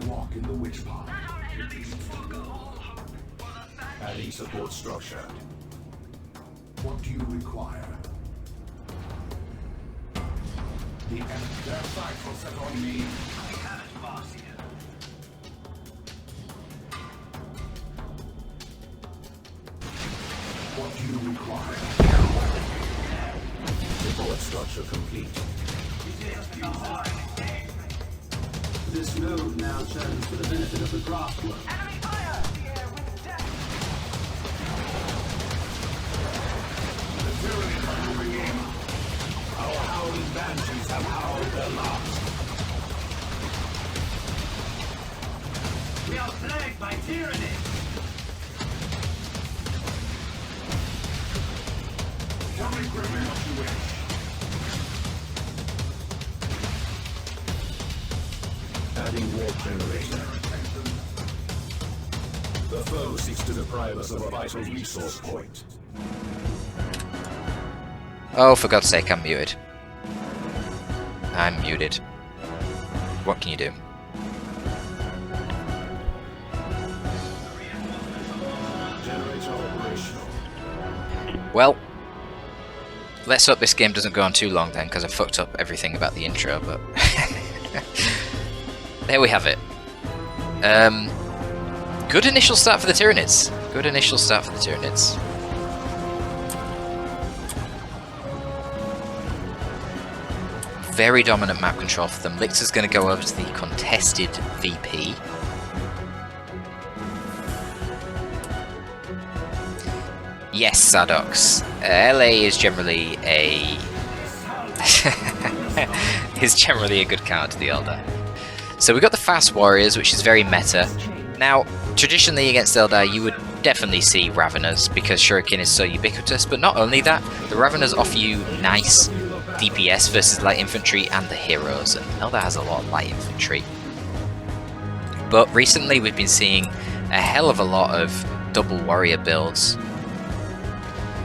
I walk in the witch path. Adding support structure. What do you require? The enemy, their sights will set on me. I have it, boss here. What do you require? Support structure complete. This node now turns for the benefit of the craftwork. Enemy fire! The air with death! The Tyranids are moving in. Our howling banshees have howled their last. We are plagued by Tyranids! Tell me quickly what you wish. Adding warp generator. The foe seeks to deprive us of a vital resource point. Oh, for God's sake, I'm muted. I'm muted. What can you do? Generator operational. Well, let's hope this game doesn't go on too long then, because I fucked up everything about the intro, but... there we have it. Good initial start for the Tyranids. Good initial start for the Tyranids. Very dominant map control for them. Lictor's going to go over to the contested VP. Yes, Sardox. LA is generally a a good counter to the Eldar. So we've got the fast warriors, which is very meta. Now, traditionally against Eldar, you would definitely see Raveners because Shuriken is so ubiquitous, but not only that, the Raveners offer you nice DPS versus light infantry and the heroes, and Eldar has a lot of light infantry. But recently we've been seeing a hell of a lot of double warrior builds.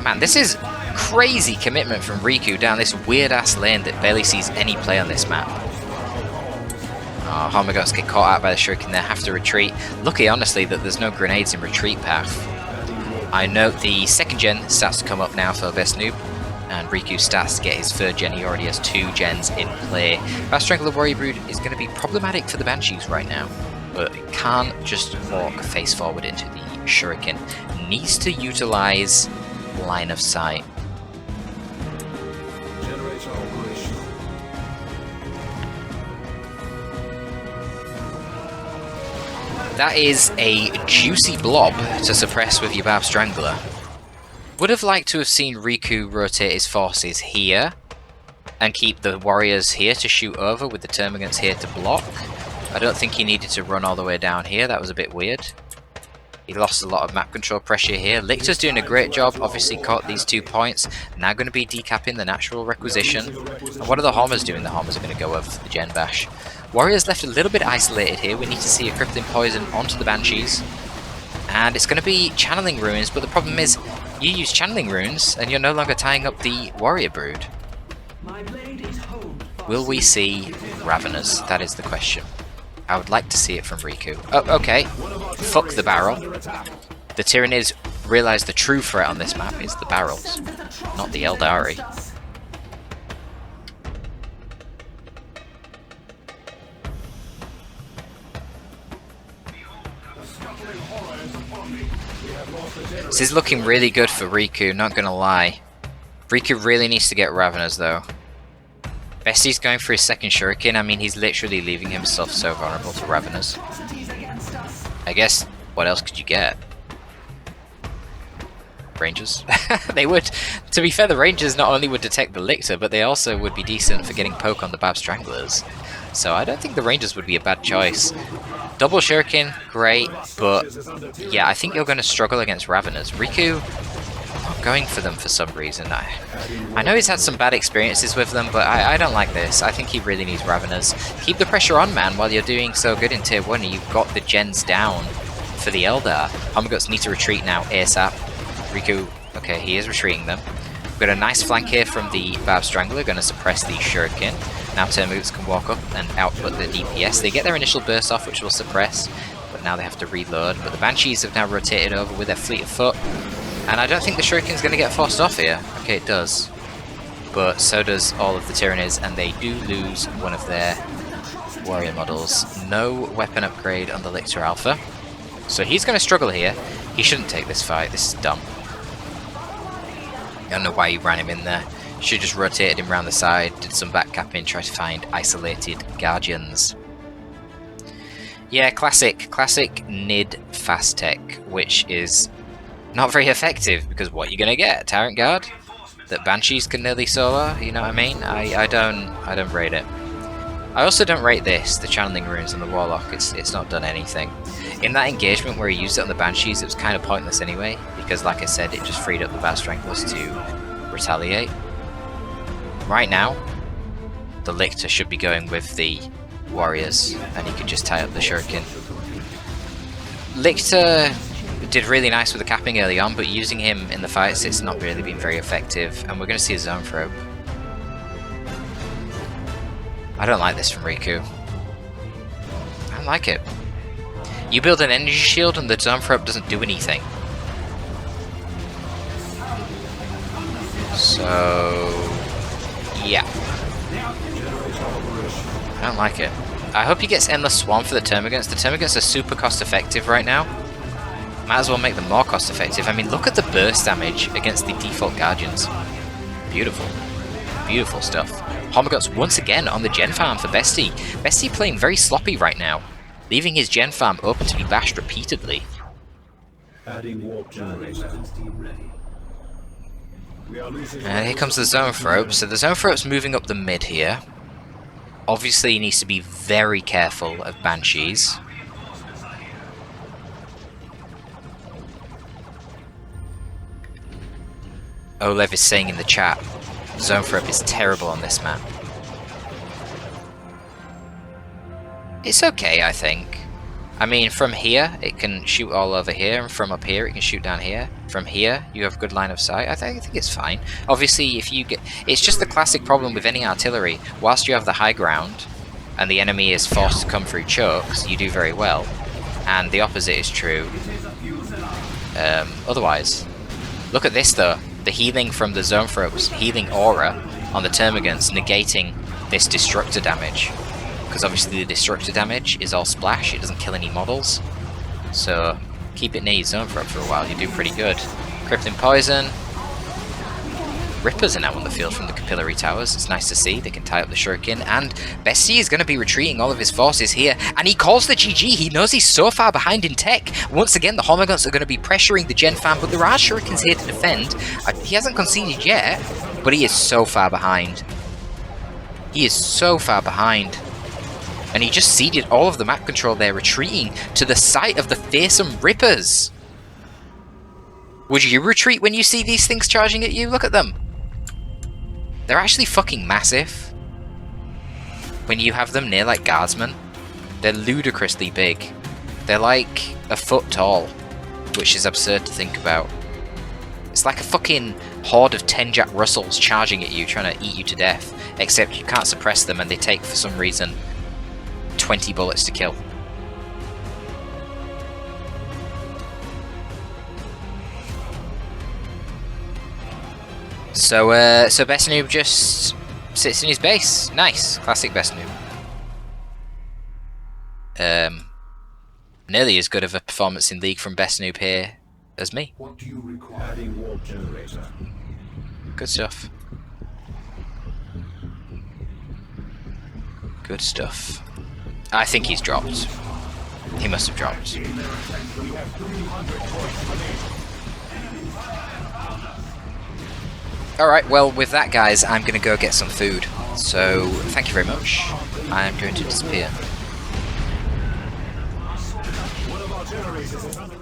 Man, this is crazy commitment from Riku down this weird ass lane that barely sees any play on this map. Oh, Homogots get caught out by the Shuriken there, have to retreat. Lucky, honestly, that there's no grenades in retreat path. I note the second gen starts to come up now for Bestnoob, and Riku starts to get his third gen. He already has 2 gens in play. Fast Strangler Warrior Brood is going to be problematic for the Banshees right now, but it can't just walk face forward into the Shuriken. Needs to utilize line of sight. Generator operational. That is a juicy blob to suppress with your Barb Strangler. Would have liked to have seen Riku rotate his forces here and keep the warriors here to shoot over with the Termagants here to block. I don't think he needed to run all the way down here, that was a bit weird. He lost a lot of map control pressure here. Lictor's doing a great job, obviously caught these 2 points. Now going to be decapping the natural requisition. And what are the Homers doing? The Homers are going to go over for the Gen Bash. Warriors left a little bit isolated here. We need to see a Crippling Poison onto the Banshees. And it's going to be Channeling Runes, but the problem is you use Channeling Runes and you're no longer tying up the Warrior Brood. Will we see Raveners? That is the question. I would like to see it from Riku. Oh, okay. Fuck the barrel. The Tyranids realise the true threat on this map is the barrels, not the Eldari. This is looking really good for Riku, not gonna lie. Riku really needs to get Raveners though. Bestie's going for his second Shuriken. I mean, he's literally leaving himself so vulnerable to Raveners. I guess, what else could you get? Rangers? They would. To be fair, the Rangers not only would detect the Lictor, but they also would be decent for getting poke on the Barb Stranglers. So I don't think the Rangers would be a bad choice. Double Shuriken, great, but yeah, I think you're going to struggle against Raveners. Riku, not going for them for some reason. I know he's had some bad experiences with them, but I don't like this. I think he really needs Raveners. Keep the pressure on, man, while you're doing so good in Tier 1. You've got the gens down for the Eldar. Homogots need to retreat now ASAP. Riku, okay, he is retreating them. We've got a nice flank here from the Barb Strangler, going to suppress the Shuriken. Now Termagants can walk up and output the DPS. They get their initial burst off, which will suppress, but now they have to reload. But the Banshees have now rotated over with their fleet of foot, and I don't think the Shuriken's going to get forced off here. Okay, it does. But so does all of the Tyranids, and they do lose one of their warrior models. No weapon upgrade on the Lictor Alpha. So he's going to struggle here. He shouldn't take this fight. This is dumb. I don't know why you ran him in there. Should just rotated him around the side, did some backcapping, try to find isolated Guardians. Yeah, classic NID fast tech, which is not very effective, because what you're going to get? Tyrant Guard? That Banshees can nearly solo? You know what I mean? I don't rate it. I also don't rate this, the channeling runes on the Warlock. It's not done anything. In that engagement where he used it on the Banshees, it was kind of pointless anyway, because like I said, it just freed up the Bat Stranglers to retaliate. Right now, the Lictor should be going with the Warriors, and he could just tie up the Shuriken. Lictor did really nice with the capping early on, but using him in the fights, it's not really been very effective, and we're going to see a zone throw. I don't like this from Riku. I don't like it. You build an energy shield and the zone throw doesn't do anything. So yeah. I don't like it. I hope he gets Endless Swarm for the Termagants. The Termagants are super cost effective right now. Might as well make them more cost effective. I mean, look at the burst damage against the default Guardians. Beautiful. Beautiful stuff. Homoguts once again on the gen farm for Bestie. Bestie playing very sloppy right now, leaving his gen farm open to be bashed repeatedly. Adding warp generator. And here comes the zone throw. So the zone throw's moving up the mid here. Obviously he needs to be very careful of Banshees. Olev is saying in the chat, zone throw is terrible on this map. It's okay, I think. I mean, from here, it can shoot all over here, and from up here, it can shoot down here. From here, you have good line of sight. I think it's fine. Obviously, if you get... It's just the classic problem with any artillery. Whilst you have the high ground, and the enemy is forced to come through chokes, you do very well. And the opposite is true. Otherwise. Look at this, though. The healing from the zone throws, healing aura on the Termagants, negating this destructor damage. Because obviously the destructor damage is all splash, it doesn't kill any models. So keep it near your zone throw for a while, you do pretty good. Crippling Poison. Rippers are now on the field from the Capillary Towers, it's nice to see, they can tie up the Shuriken, and Bestie is going to be retreating all of his forces here, and he calls the GG, he knows he's so far behind in tech. Once again, the Homoguns are going to be pressuring the Gen Farm, but there are Shurikens here to defend. He hasn't conceded yet, but he is so far behind. He is so far behind. And he just ceded all of the map control there, retreating to the site of the fearsome Rippers. Would you retreat when you see these things charging at you? Look at them. They're actually fucking massive. When you have them near like guardsmen, they're ludicrously big. They're like a foot tall, which is absurd to think about. It's like a fucking horde of 10 Jack Russells charging at you, trying to eat you to death. Except you can't suppress them and they take, for some reason, 20 bullets to kill. So Bestnoob just sits in his base. Nice, classic Bestnoob. Nearly as good of a performance in League from Bestnoob here as me. What do you require? Adding warp generator. Good stuff. Good stuff. I think he's dropped. He must have dropped. Alright, well, with that, guys, I'm going to go get some food. So, thank you very much. I'm going to disappear. One of our generators is under